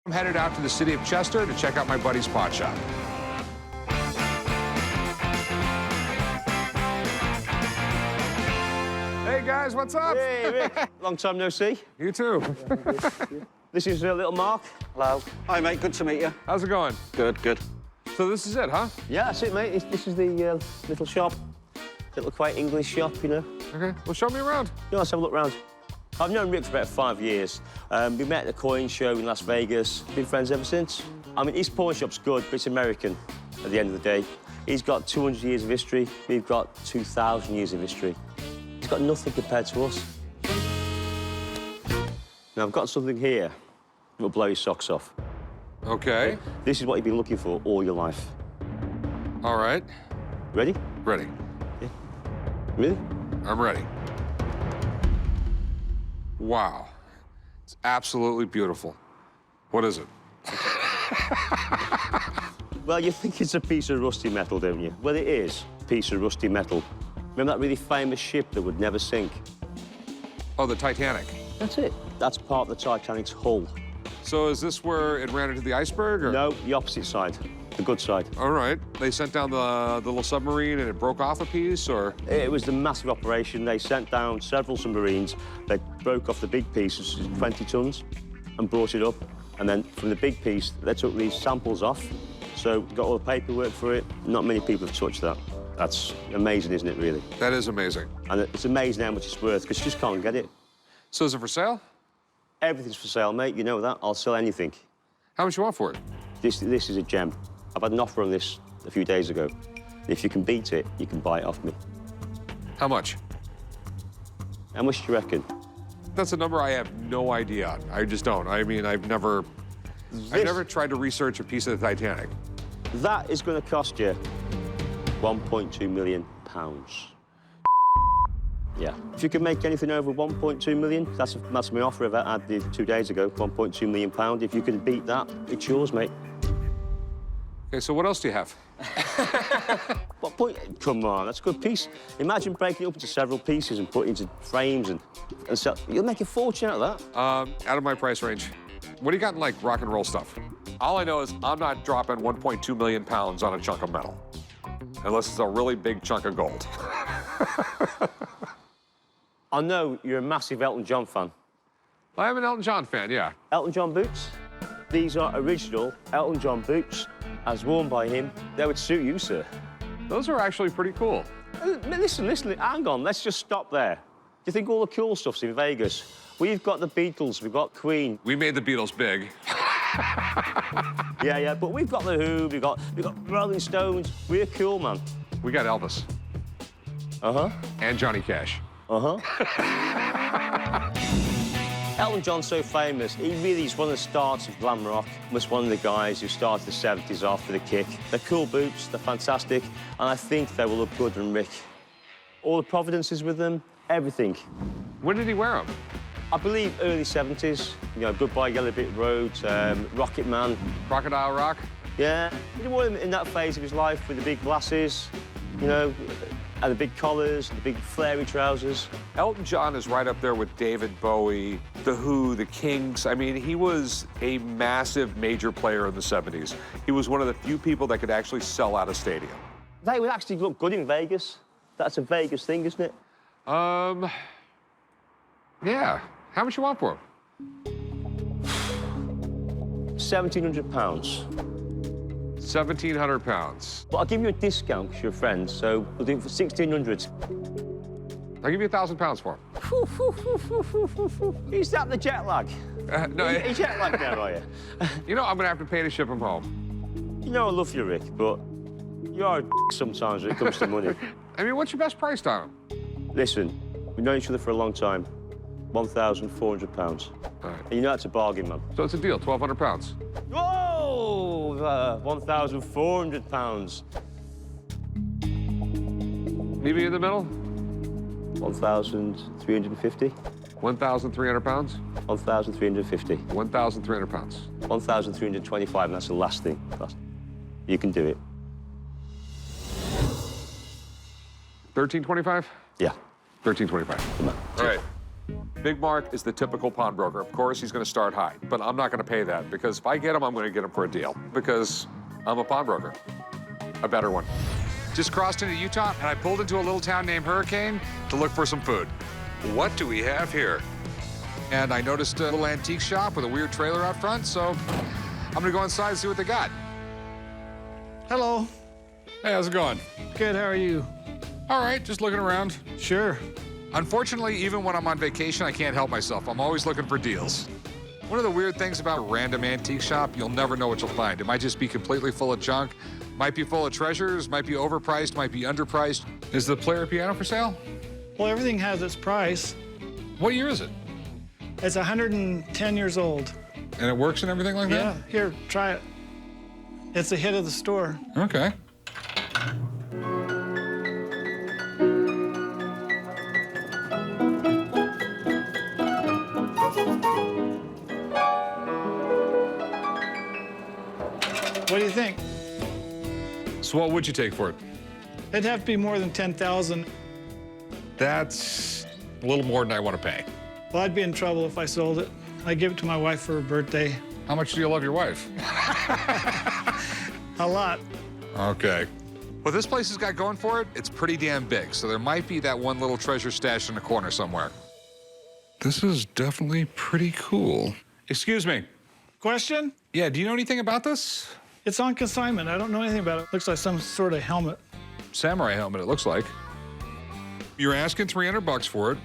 I'm headed out to the city of Chester to check out my buddy's pot shop. Hey guys, what's up? Hey, Rick. Long time no see. You too. This is little Mark. Hello. Hi, mate. Good to meet you. How's it going? Good, good. So this is it, huh? Yeah, that's it, mate. This is the little shop. Little quite English shop, you know. Okay, well, show me around. Yeah, let's have a look round. I've known Rick for about 5 years. We met at the coin show in Las Vegas. Been friends ever since. I mean, his pawn shop's good, but it's American at the end of the day. He's got 200 years of history. We've got 2,000 years of history. He's got nothing compared to us. Now, I've got something here that will blow your socks off. Okay. This is what you've been looking for all your life. All right. Ready? Ready. Really? I'm ready. Wow. It's absolutely beautiful. What is it? Well, you think it's a piece of rusty metal, don't you? Well, it is a piece of rusty metal. Remember that really famous ship that would never sink? Oh, the Titanic. That's it. That's part of the Titanic's hull. So is this where it ran into the iceberg, or? No, the opposite side, the good side. All right. They sent down the little submarine and it broke off a piece, or? It was the massive operation. They sent down several submarines. They broke off the big piece, which is 20 tons, and brought it up. And then from the big piece, they took these samples off. So got all the paperwork for it. Not many people have touched that. That's amazing, isn't it, really? That is amazing. And it's amazing how much it's worth, because you just can't get it. So is it for sale? Everything's for sale, mate. You know that. I'll sell anything. How much you want for it? This is a gem. I've had an offer on this a few days ago. If you can beat it, you can buy it off me. How much? How much do you reckon? That's a number I have no idea on. I just don't. I mean, I've never tried to research a piece of the Titanic. That is going to cost you 1.2 million pounds. Yeah. If you can make anything over 1.2 million, that's my offer I had 2 days ago, 1.2 million pound. If you can beat that, it's yours, mate. Okay, so what else do you have? What point? Come on, that's a good piece. Imagine breaking it up into several pieces and putting it into frames and sell. You'll make a fortune out of that. Out of my price range. What do you got in, like, rock and roll stuff? All I know is I'm not dropping 1.2 million pounds on a chunk of metal. Unless it's a really big chunk of gold. I know you're a massive Elton John fan. I'm an Elton John fan, yeah. Elton John boots. These are original Elton John boots, as worn by him. They would suit you, sir. Those are actually pretty cool. Listen, hang on, let's just stop there. Do you think all the cool stuff's in Vegas? We've got the Beatles, we've got Queen. We made the Beatles big. Yeah, but we've got The Who, we've got Rolling Stones. We're cool, man. We got Elvis. Uh-huh. And Johnny Cash. Uh-huh. Elton John's so famous. He really is one of the starts of glam rock. Was one of the guys who started the 70s off with a kick. They're cool boots, they're fantastic, and I think they will look good on Rick. All the providences with them, everything. When did he wear them? I believe early 70s. You know, Goodbye Yellow Brick Road, Rocket Man. Crocodile Rock? Yeah. He wore them in that phase of his life with the big glasses, you know, and the big collars, the big flary trousers. Elton John is right up there with David Bowie, The Who, The Kings. I mean, he was a massive major player in the 70s. He was one of the few people that could actually sell out a stadium. They would actually look good in Vegas. That's a Vegas thing, isn't it? Yeah. How much you want for them? £1,700. 1,700 pounds. But I'll give you a discount because you're friends, so we'll do it for 1,600. I'll give you 1,000 pounds for them. Is that the jet lag? No, Are you jet lagged now, are you? You know, I'm gonna have to pay to ship them home. You know I love you, Rick, but you are a sometimes when it comes to money. I mean, what's your best price on them? Listen, we've known each other for a long time. £1,400. All right. And you know that's a bargain, man. So it's a deal, 1,200 pounds. Whoa! £1,400. Meet me in the middle? 1,350. 1,300 pounds? 1,350. 1,300 pounds. 1,325, and that's the last thing. You can do it. 1325? Yeah. 1325. Come on. All right. Big Mark is the typical pawnbroker. Of course, he's going to start high, but I'm not going to pay that because if I get him, I'm going to get him for a deal because I'm a pawnbroker, a better one. Just crossed into Utah, and I pulled into a little town named Hurricane to look for some food. What do we have here? And I noticed a little antique shop with a weird trailer out front, so I'm gonna go inside and see what they got. Hello. Hey, how's it going? Good, how are you? All right, just looking around. Sure. Unfortunately, even when I'm on vacation, I can't help myself. I'm always looking for deals. One of the weird things about a random antique shop, you'll never know what you'll find. It might just be completely full of junk, might be full of treasures, might be overpriced, might be underpriced. Is the player piano for sale? Well, everything has its price. What year is it? It's 110 years old. And it works and everything like Yeah, here, try it. It's a hit of the store. that? Okay. What do you think? So what would you take for it? It'd have to be more than 10,000. That's a little more than I want to pay. Well, I'd be in trouble if I sold it. I give it to my wife for her birthday. How much do you love your wife? A lot. Okay. What this place has got going for it, it's pretty damn big, so there might be that one little treasure stashed in a corner somewhere. This is definitely pretty cool. Excuse me. Question? Yeah, do you know anything about this? It's on consignment. I don't know anything about it. Looks like some sort of helmet. Samurai helmet, it looks like. You're asking $300 for it.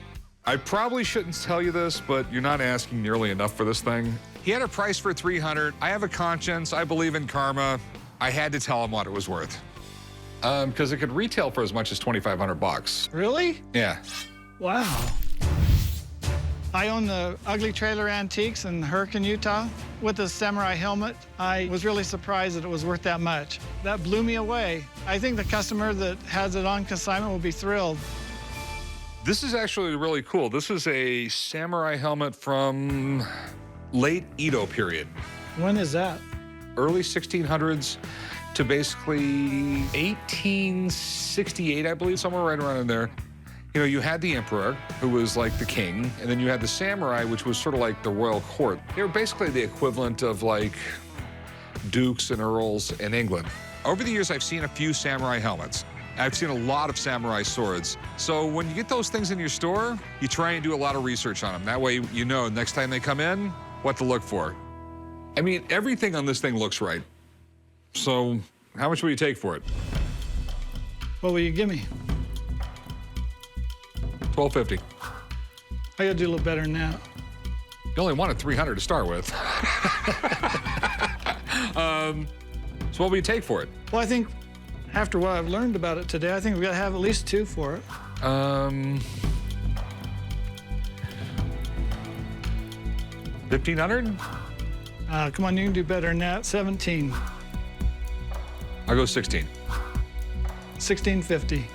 I probably shouldn't tell you this, but you're not asking nearly enough for this thing. He had a price for $300. I have a conscience. I believe in karma. I had to tell him what it was worth. Because it could retail for as much as $2,500. Really? Yeah. Wow. I own the Ugly Trailer Antiques in Hurricane, Utah. With the samurai helmet, I was really surprised that it was worth that much. That blew me away. I think the customer that has it on consignment will be thrilled. This is actually really cool. This is a samurai helmet from late Edo period. When is that? Early 1600s to basically 1868, I believe, somewhere right around in there. You know, you had the emperor, who was like the king, and then you had the samurai, which was sort of like the royal court. They were basically the equivalent of like dukes and earls in England. Over the years, I've seen a few samurai helmets. I've seen a lot of samurai swords. So when you get those things in your store, you try and do a lot of research on them. That way you know next time they come in, what to look for. I mean, everything on this thing looks right. So how much will you take for it? What will you give me? $1,250. I gotta do a little better than that. You only wanted $300 to start with. So what will you take for it? Well, I think after what I've learned about it today, I think we gotta have at least two for it. $1,500? Come on, you can do better than that. 17. I'll go 16. 1650.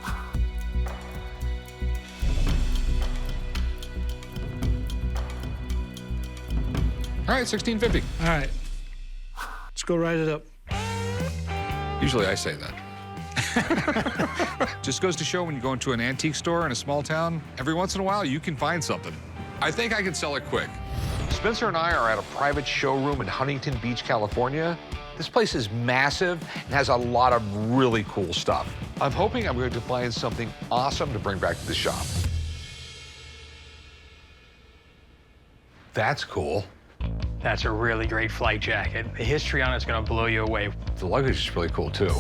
All right, $1,650. All right. Let's go write it up. Usually I say that. Just goes to show when you go into an antique store in a small town, every once in a while you can find something. I think I can sell it quick. Spencer and I are at a private showroom in Huntington Beach, California. This place is massive and has a lot of really cool stuff. I'm hoping I'm going to find something awesome to bring back to the shop. That's cool. That's a really great flight jacket. The history on it's gonna blow you away. The luggage is really cool, too.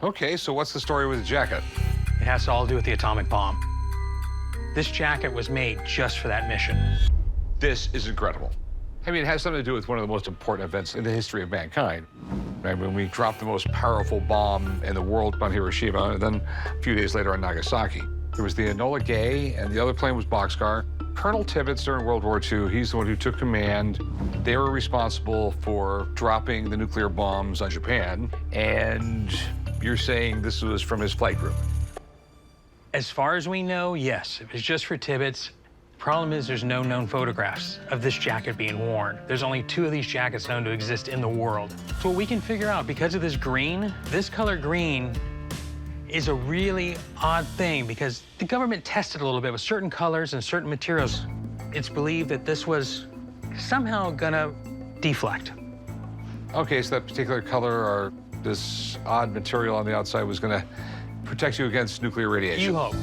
Okay, so what's the story with the jacket? It has to all do with the atomic bomb. This jacket was made just for that mission. This is incredible. I mean, it has something to do with one of the most important events in the history of mankind. Right, when we dropped the most powerful bomb in the world on Hiroshima, and then a few days later on Nagasaki. There was the Enola Gay, and the other plane was Boxcar. Colonel Tibbets during World War II, he's the one who took command. They were responsible for dropping the nuclear bombs on Japan, and you're saying this was from his flight group? As far as we know, yes. If it's just for Tibbets, Problem is, there's no known photographs of this jacket being worn. There's only 2 of these jackets known to exist in the world. So what we can figure out, because of this green, this color green is a really odd thing because the government tested a little bit with certain colors and certain materials. It's believed that this was somehow gonna deflect. Okay, so that particular color or this odd material on the outside was going to protect you against nuclear radiation. You hope.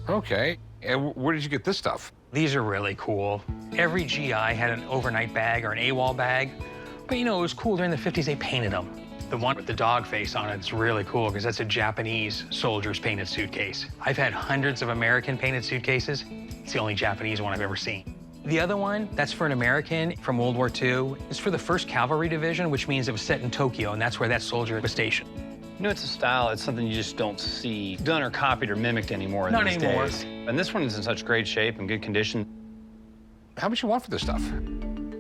Okay. And where did you get this stuff? These are really cool. Every GI had an overnight bag or an AWOL bag. But you know, it was cool during the 50s, they painted them. The one with the dog face on it's really cool because that's a Japanese soldier's painted suitcase. I've had hundreds of American painted suitcases. It's the only Japanese one I've ever seen. The other one, that's for an American from World War II. It's for the 1st Cavalry Division, which means it was set in Tokyo, and that's where that soldier was stationed. You know, it's a style, it's something you just don't see done or copied or mimicked anymore Not these anymore. days. And this one is in such great shape and good condition. How much you want for this stuff?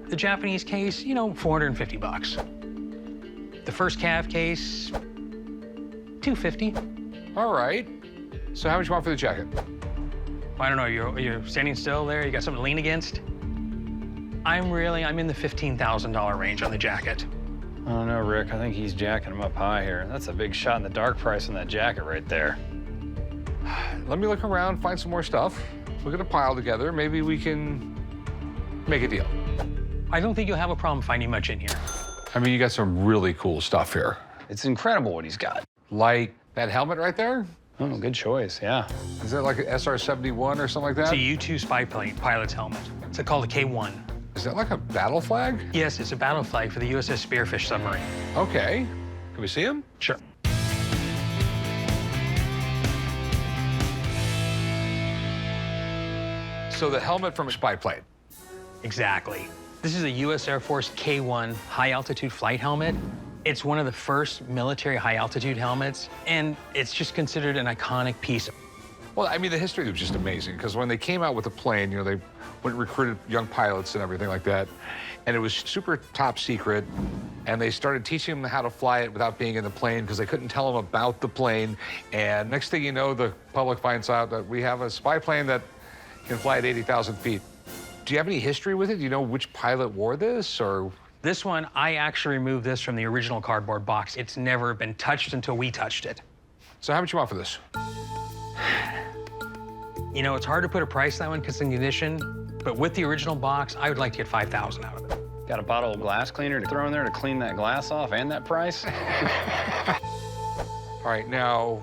The Japanese case, you know, 450 bucks. The 1st Cav case, 250. All right. So how much you want for the jacket? I don't know, you're standing still there? You got something to lean against? I'm in the $15,000 range on the jacket. I don't know, Rick. I think he's jacking him up high here. That's a big shot in the dark price on that jacket right there. Let me look around, find some more stuff. We'll get a pile together. Maybe we can make a deal. I don't think you'll have a problem finding much in here. I mean, you got some really cool stuff here. It's incredible what he's got. Like that helmet right there? Oh, good choice, yeah. Is that like an SR-71 or something like It's that? a U-2 spy plane pilot's helmet. It's called a K-1. Is that like a battle flag? Yes, it's a battle flag for the USS Spearfish submarine. Okay. Can we see him? Sure. So the helmet from a spy plane. Exactly. This is a U.S. Air Force K-1 high-altitude flight helmet. It's one of the first military high-altitude helmets, and it's just considered an iconic piece. Well, I mean, the history was just amazing because when they came out with the plane, you know, they went and recruited young pilots and everything like that, and it was super top secret, and they started teaching them how to fly it without being in the plane because they couldn't tell them about the plane, and next thing you know, the public finds out that we have a spy plane that can fly at 80,000 feet. Do you have any history with it? Do you know which pilot wore this, or? This one, I actually removed this from the original cardboard box. It's never been touched until we touched it. So how much you want for this? You know, it's hard to put a price on that one because it's in condition, but with the original box, I would like to get $5,000 out of it. Got a bottle of glass cleaner to throw in there to clean that glass off and that price? All right, now,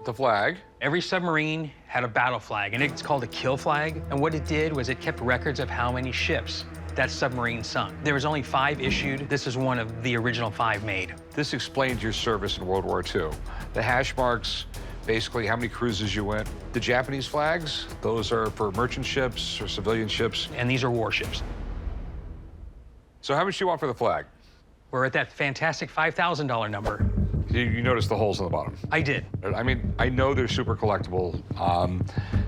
the flag. Every submarine had a battle flag, and it's called a kill flag. And what it did was it kept records of how many ships that submarine sunk. There was only 5 issued. This is one of the original 5 made. This explains your service in World War II. The hash marks, basically how many cruises you went. The Japanese flags, those are for merchant ships or civilian ships. And these are warships. So how much do you want for the flag? We're at that fantastic $5,000 number. You notice the holes in the bottom. I did. I mean, I know they're super collectible.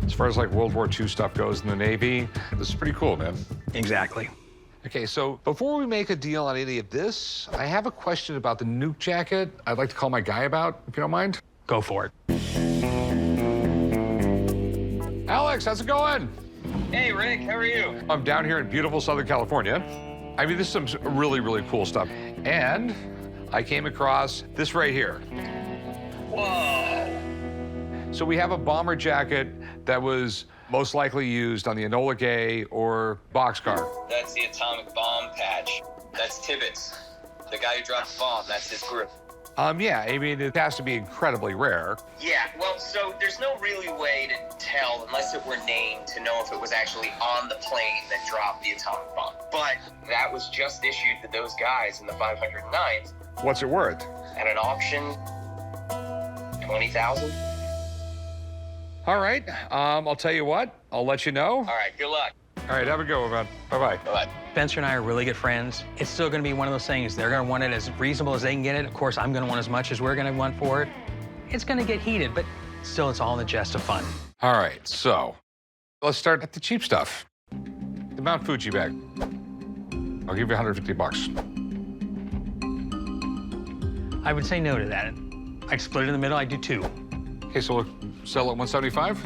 As far as like World War II stuff goes in the Navy, this is pretty cool, man. Exactly. Okay, so before we make a deal on any of this, I have a question about the nuke jacket I'd like to call my guy about, if you don't mind. Go for it. Alex, how's it going? Hey, Rick, how are you? I'm down here in beautiful Southern California. I mean, this is some really, really cool stuff. And I came across this right here. Whoa. So we have a bomber jacket that was most likely used on the Enola Gay or Boxcar. That's the atomic bomb patch. That's Tibbets, the guy who dropped the bomb. That's his group. Yeah, I mean, it has to be incredibly rare. Yeah, well, so there's no really way to tell, unless it were named, to know if it was actually on the plane that dropped the atomic bomb. But that was just issued to those guys in the 509th What's it worth? at an auction, 20,000. All right, I'll tell you what, I'll let you know. All right, good luck. All right, have a go, man. Bye-bye. Bye-bye. Spencer and I are really good friends. It's still going to be one of those things. They're going to want it as reasonable as they can get it. Of course, I'm going to want as much as we're going to want for it. It's going to get heated, but still, it's all in the jest of fun. All right, so let's start at the cheap stuff. The Mount Fuji bag. I'll give you 150 bucks. I would say no to that. I'd split it in the middle. I'd do 2. Okay, so we'll sell at 175.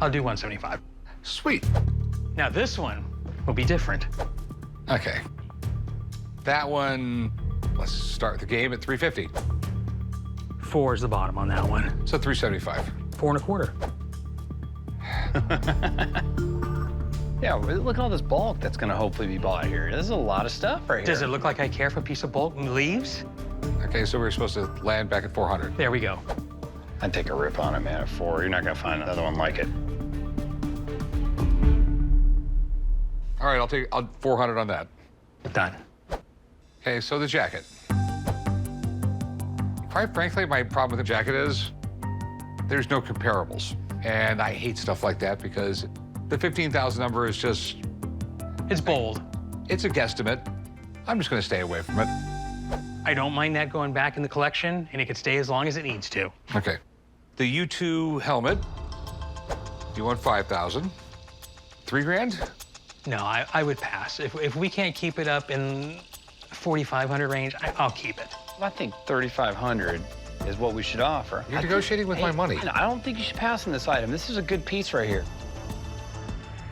I'll do 175. Sweet. Now this one will be different. Okay. That one, let's start the game at 350. 4 is the bottom on that one. So 375. 4 1/4. Yeah, look at all this bulk that's gonna hopefully be bought here. This is a lot of stuff right here. Does it look like I care for a piece of bulk leaves? Okay, so we're supposed to land back at 400. There we go. I'd take a rip on it, man, at 4. You're not gonna find another one like it. All right, I'll take 400 on that. Done. Okay, so the jacket. Quite frankly, my problem with the jacket is there's no comparables. And I hate stuff like that because the 15,000 number is just, It's bold. it's a guesstimate. I'm just gonna stay away from it. I don't mind that going back in the collection, and it could stay as long as it needs to. Okay. The U2 helmet, you want 5,000. 3 grand? No, I would pass. If we can't keep it up in 4,500 range, I'll keep it. I think 3,500 is what we should offer. You're negotiating with my money. I don't think you should pass on this item. This is a good piece right here.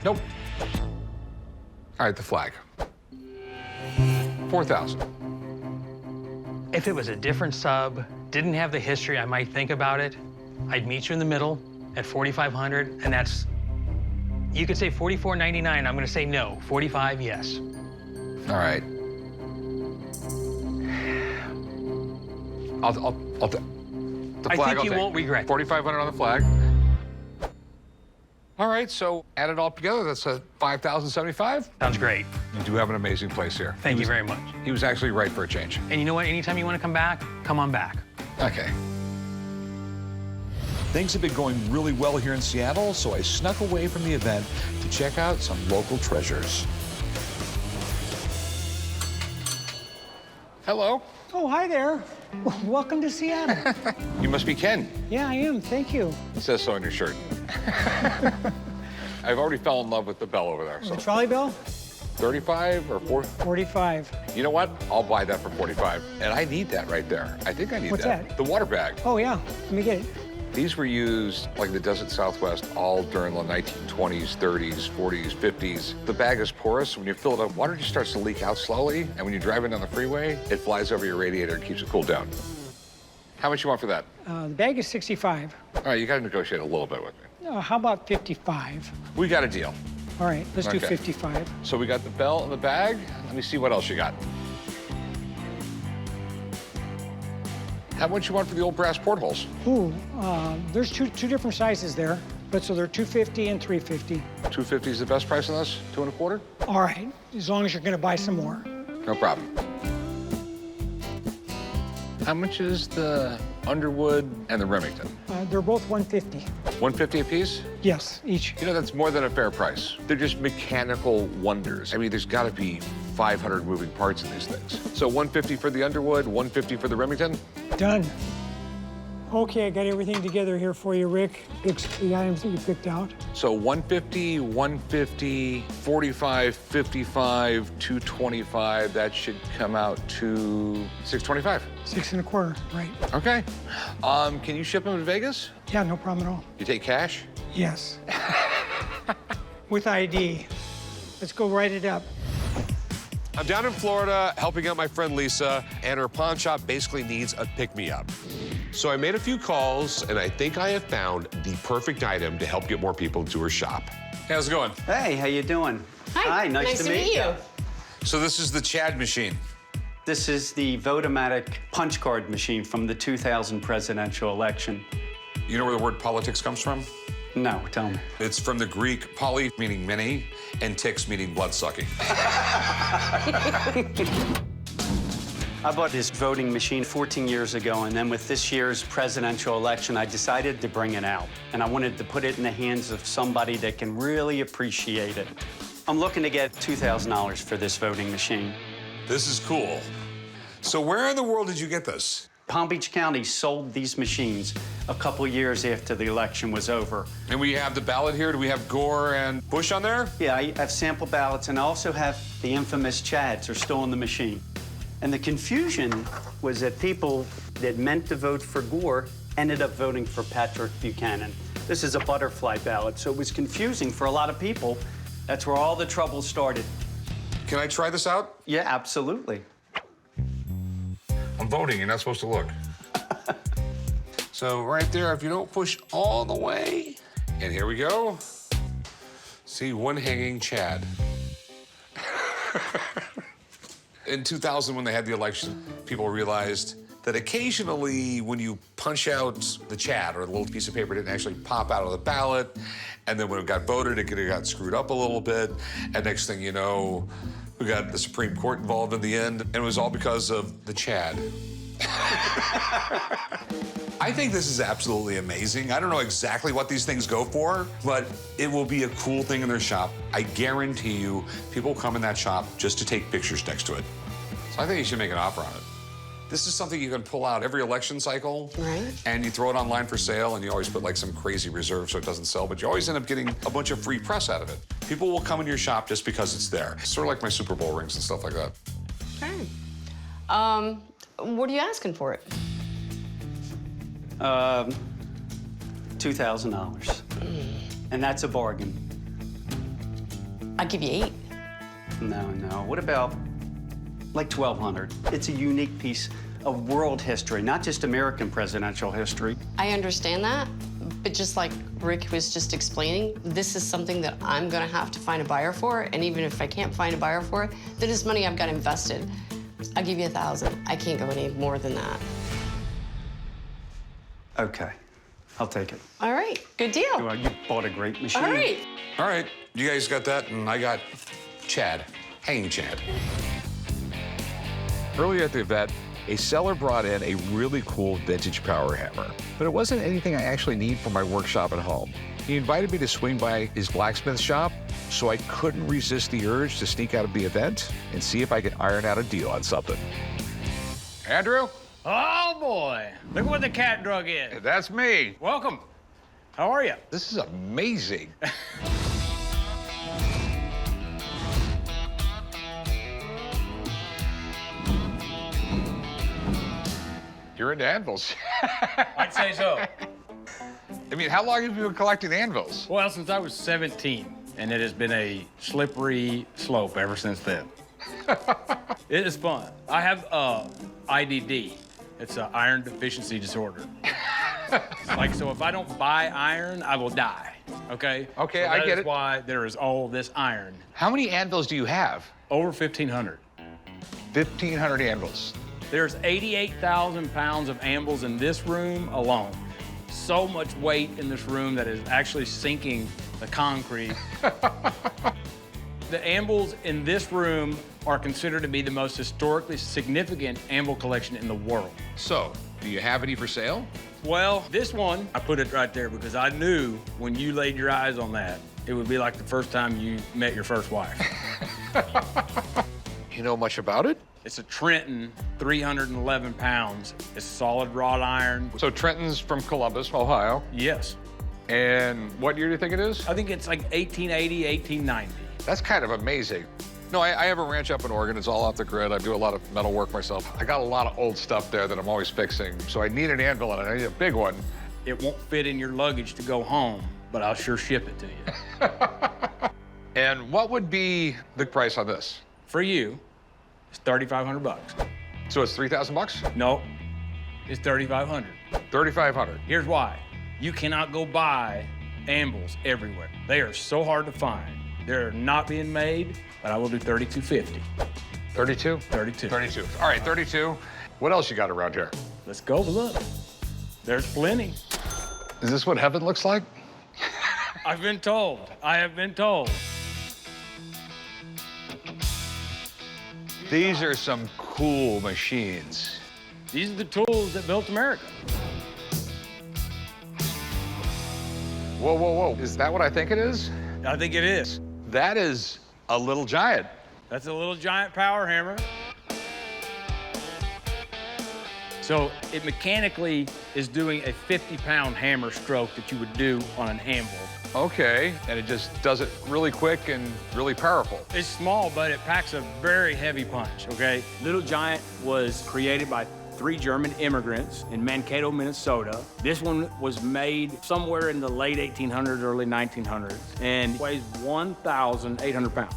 Nope. All right, the flag. 4,000. If it was a different sub, didn't have the history, I might think about it. I'd meet you in the middle at 4,500, and that's, you could say 44.99. I'm gonna say no. 45, yes. All right. The I flag think I'll you take. won't regret it. 4,500 on the flag. All right, so add it all together, that's a 5,075. Sounds great. You do have an amazing place here. Thank you very much. He was actually right for a change. And you know what? Anytime you want to come back, come on back. Okay. Things have been going really well here in Seattle, so I snuck away from the event to check out some local treasures. Hello. Oh, hi there. Welcome to Seattle. You must be Ken. Yeah, I am. Thank you. It says so on your shirt. I've already fell in love with the bell over there. So The trolley bell? 35 or 4? 45. You know what? I'll buy that for 45. And I need that right there. I think I need What's that? The water bag. Oh, yeah. Let me get it. These were used, like the desert Southwest, all during the 1920s, 30s, 40s, 50s. The bag is porous. When you fill it up, water just starts to leak out slowly. And when you're driving down the freeway, it flies over your radiator and keeps it cooled down. How much you want for that? The bag is 65. All right, you got to negotiate a little bit with me. How about 55? We got a deal. All right, let's do Okay. 55. So we got the bell and the bag. Let me see what else you got. How much you want for the old brass portholes? Ooh, there's two different sizes there, but so they're 250 and 350. 250 is the best price on this? 2 1/4? All right, as long as you're gonna buy some more. No problem. How much is the Underwood and the Remington? They're both 150. 150 a piece? Yes, each. You know, that's more than a fair price. They're just mechanical wonders. I mean, there's got to be 500 moving parts in these things. So 150 for the Underwood, 150 for the Remington? Done. Okay, I got everything together here for you, Rick. The items that you picked out. So 150, 150, 45, 55, 225. That should come out to 625. 6 1/4, right. Okay. Can you ship them to Vegas? Yeah, no problem at all. You take cash? Yes. With ID. Let's go write it up. I'm down in Florida helping out my friend Lisa, and her pawn shop basically needs a pick-me-up. So I made a few calls, and I think I have found the perfect item to help get more people into her shop. How's it going? Hey, how you doing? Hi, nice to meet you. So this is the Chad machine. This is the Votomatic punch card machine from the 2000 presidential election. You know where the word politics comes from? No, tell me. It's from the Greek poly, meaning many, and tix, meaning blood-sucking. I bought this voting machine 14 years ago, and then with this year's presidential election, I decided to bring it out. And I wanted to put it in the hands of somebody that can really appreciate it. I'm looking to get $2,000 for this voting machine. This is cool. So where in the world did you get this? Palm Beach County sold these machines a couple years after the election was over. And we have the ballot here. Do we have Gore and Bush on there? Yeah, I have sample ballots, and I also have the infamous Chads are still in the machine. And the confusion was that people that meant to vote for Gore ended up voting for Patrick Buchanan. This is a butterfly ballot, so it was confusing for a lot of people. That's where all the trouble started. Can I try this out? Yeah, absolutely. I'm voting. You're not supposed to look. So right there, if you don't push all the way, and here we go. See, one hanging Chad. In 2000, when they had the election, people realized that occasionally when you punch out the Chad or the little piece of paper didn't actually pop out of the ballot, and then when it got voted, it could have got screwed up a little bit, and next thing you know, we got the Supreme Court involved in the end, and it was all because of the Chad. I think this is absolutely amazing. I don't know exactly what these things go for, but it will be a cool thing in their shop. I guarantee you, people come in that shop just to take pictures next to it. So I think you should make an offer on it. This is something you can pull out every election cycle, Right. and you throw it online for sale, and you always put like some crazy reserve so it doesn't sell, but you always end up getting a bunch of free press out of it. People will come in your shop just because it's there. It's sort of like my Super Bowl rings and stuff like that. Okay. What are you asking for it? $2,000. And that's a bargain. I'll give you 8. No. What about like 1,200? It's a unique piece of world history, not just American presidential history. I understand that, but just like Rick was just explaining, this is something that I'm gonna have to find a buyer for, and even if I can't find a buyer for it, then it's money I've got invested. I'll give you 1,000. I can't go any more than that. Okay, I'll take it. All right, good deal. Well, you bought a great machine. All right. All right, you guys got that, and I got Chad, hanging Chad. Earlier at the event, a seller brought in a really cool vintage power hammer, but it wasn't anything I actually need for my workshop at home. He invited me to swing by his blacksmith shop, so I couldn't resist the urge to sneak out of the event and see if I could iron out a deal on something. Andrew? Oh, boy. Look what the cat drug is. That's me. Welcome. How are you? This is amazing. You're into anvils. I'd say so. I mean, how long have you been collecting anvils? Well, since I was 17, and it has been a slippery slope ever since then. It is fun. I have IDD. It's an iron deficiency disorder. So if I don't buy iron, I will die, okay? Okay, So I get That it. is why there is all this iron. How many anvils do you have? Over 1,500. 1,500 anvils. There's 88,000 pounds of anvils in this room alone. So much weight in this room that is actually sinking the concrete. The anvils in this room are considered to be the most historically significant anvil collection in the world. So, do you have any for sale? Well, this one, I put it right there because I knew when you laid your eyes on that, it would be like the first time you met your first wife. You know much about it? It's a Trenton, 311 pounds. It's solid wrought iron. So Trenton's from Columbus, Ohio. Yes. And what year do you think it is? I think it's like 1880, 1890. That's kind of amazing. No, I have a ranch up in Oregon. It's all off the grid. I do a lot of metal work myself. I got a lot of old stuff there that I'm always fixing. So I need an anvil and I need a big one. It won't fit in your luggage to go home, but I'll sure ship it to you. And what would be the price on this? For you, it's $3,500. So it's 3,000 bucks? No, it's $3,500. 3,500. Here's why. You cannot go buy anvils everywhere. They are so hard to find. They're not being made, but I will do $3,250. 32? 32. 32. All right, 32. What else you got around here? Let's go look. There's plenty. Is this what heaven looks like? I've been told. I have been told. These are some cool machines. These are the tools that built America. Whoa, whoa, whoa. Is that what I think it is? I think it is. That is a little giant. That's a little giant power hammer. So it mechanically is doing a 50-pound hammer stroke that you would do on an anvil. Okay, and it just does it really quick and really powerful. It's small, but it packs a very heavy punch, okay? Little Giant was created by 3 German immigrants in Mankato, Minnesota. This one was made somewhere in the late 1800s, early 1900s, and weighs 1,800 pounds.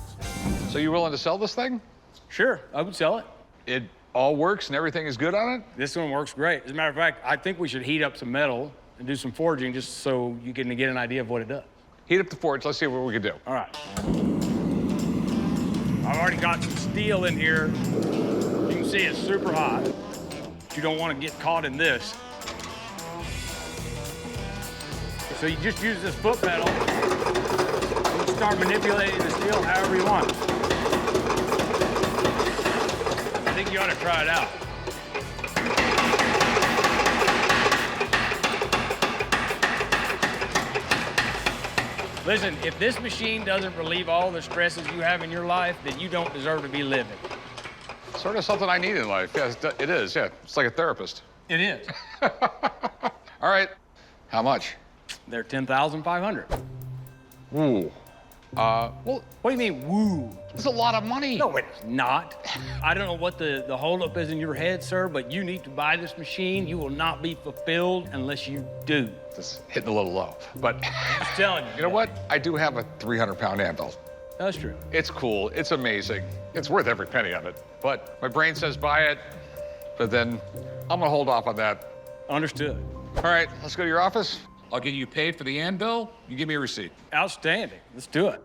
So you willing to sell this thing? Sure, I would sell it. It all works and everything is good on it? This one works great. As a matter of fact, I think we should heat up some metal and do some forging just so you can get an idea of what it does. Heat up the forge. Let's see what we can do. All right. I've already got some steel in here. You can see it's super hot. But you don't want to get caught in this. So you just use this foot pedal. You can start manipulating the steel however you want. I think you ought to try it out. Listen, if this machine doesn't relieve all the stresses you have in your life, then you don't deserve to be living. Sort of something I need in life. Yes, it is. Yeah, it's like a therapist. It is. All right. How much? They're $10,500. Ooh. Well, What do you mean, woo? it's a lot of money. No, it's not. I don't know what the holdup is in your head, sir, but you need to buy this machine. You will not be fulfilled unless you do. It's hitting a little low. But I'm just telling you. you know what? I do have a 300-pound anvil. That's true. It's cool. It's amazing. It's worth every penny of it. But my brain says buy it, but then I'm gonna hold off on that. Understood. All right, let's go to your office. I'll get you paid for the anvil. You give me a receipt. Outstanding. Let's do it.